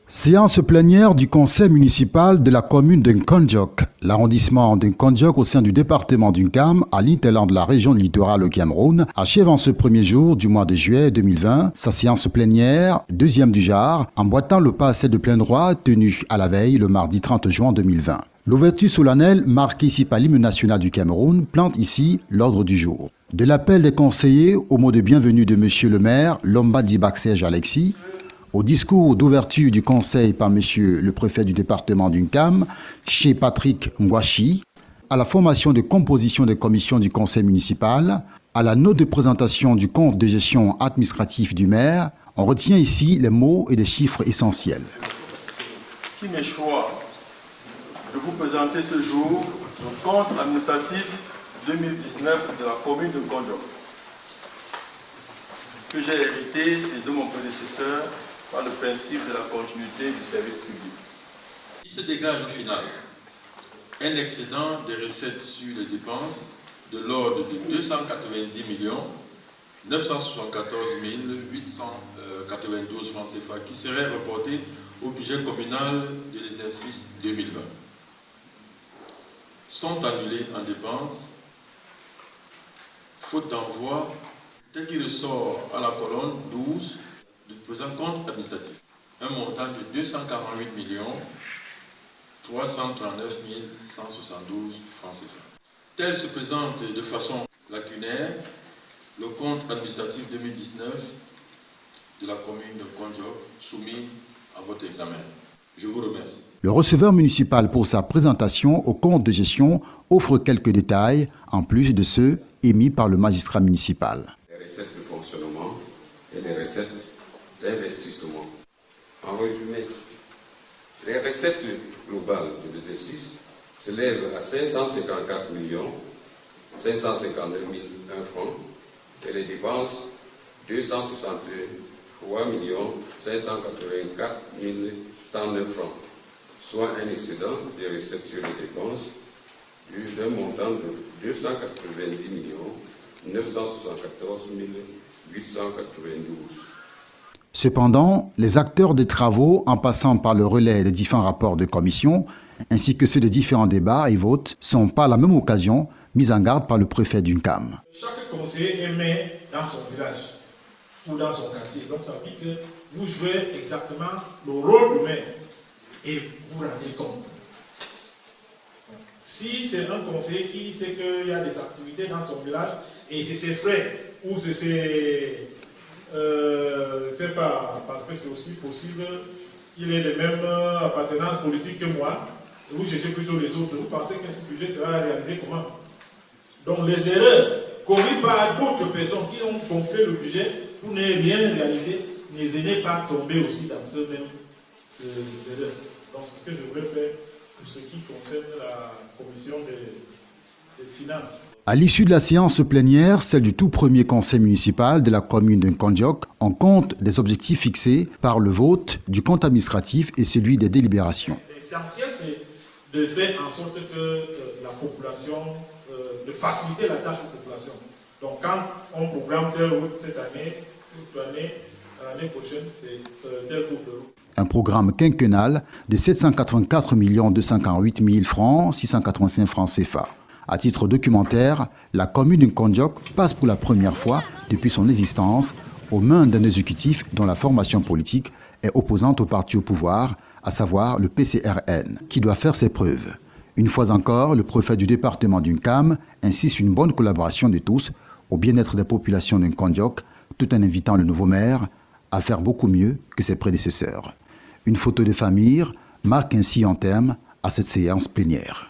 Séance plénière du conseil municipal de la commune de Nkondjock, l'arrondissement de Nkondjock au sein du département d'Unkam, à l'hinterland de la région littorale au Cameroun, achève en ce premier jour du mois de juillet 2020 sa séance plénière, deuxième du genre, emboîtant le pas de plein droit tenu à la veille le mardi 30 juin 2020. L'ouverture solennelle, marquée ici par l'hymne national du Cameroun, plante ici l'ordre du jour. De l'appel des conseillers au mot de bienvenue de monsieur le maire, Lomba Dibaksej Alexis, au discours d'ouverture du conseil par monsieur le préfet du département d'Unkam, chez Patrick Ngwashi, à la formation de composition des commissions du conseil municipal, à la note de présentation du compte de gestion administratif du maire, on retient ici les mots et les chiffres essentiels. Qui m'échoit de vous présenter ce jour le compte administratif 2019 de la commune de Nkondjock, que j'ai hérité de mon prédécesseur par le principe de la continuité du service public. Il se dégage au final un excédent des recettes sur les dépenses de l'ordre de 290 974 892 francs CFA qui seraient reportés au budget communal de l'exercice 2020. Sont annulés en dépenses, faute d'envoi, tel qu'il ressort à la colonne 12 du présent compte administratif, un montant de 248 339 172 francs CFA. Tel se présente de façon lacunaire le compte administratif 2019 de la commune de Nkondjock soumis à votre examen. Je vous remercie. Le receveur municipal pour sa présentation au compte de gestion offre quelques détails en plus de ceux émis par le magistrat municipal. Les recettes de fonctionnement et les recettes d'investissement. En résumé, les recettes globales de l'exercice s'élèvent à 554 559 001 francs et les dépenses 263 584 109 francs, soit un excédent des recettes sur les dépenses d'un montant de 290 974 892. Cependant, les acteurs des travaux, en passant par le relais des différents rapports de commission, ainsi que ceux des différents débats et votes, sont par la même occasion mis en garde par le préfet d'Unkam. Chaque conseiller est maire dans son village ou dans son quartier. Donc ça veut dire que vous jouez exactement le rôle du maire et vous rendez compte. Si c'est un conseiller qui sait qu'il y a des activités dans son village et c'est ses frères ou c'est ses... c'est pas parce que c'est aussi possible qu'il ait les mêmes appartenances politiques que moi, et vous cherchez plutôt les autres. Vous pensez que ce budget sera réalisé comment? Donc les erreurs commises par d'autres personnes qui ont gonflé le budget pour ne rien réaliser, ne venez pas tomber aussi dans ce même erreur. Donc c'est ce que je voulais faire pour ce qui concerne la commission des finances. À l'issue de la séance plénière, celle du tout premier conseil municipal de la commune de Nkondjock, on compte des objectifs fixés par le vote du compte administratif et celui des délibérations. L'essentiel, c'est de faire en sorte que la population, de faciliter la tâche de la population. Donc quand on programme telle route cette année, toute l'année, l'année prochaine, c'est telle route de route. Un programme quinquennal de 784 248 000 francs, 685 francs CFA. À titre documentaire, la commune de Nkondjock passe pour la première fois depuis son existence aux mains d'un exécutif dont la formation politique est opposante au parti au pouvoir, à savoir le PCRN, qui doit faire ses preuves. Une fois encore, le préfet du département d'Unkam insiste sur une bonne collaboration de tous au bien-être des populations de Nkondjock, tout en invitant le nouveau maire à faire beaucoup mieux que ses prédécesseurs. Une photo de famille marque ainsi un terme à cette séance plénière.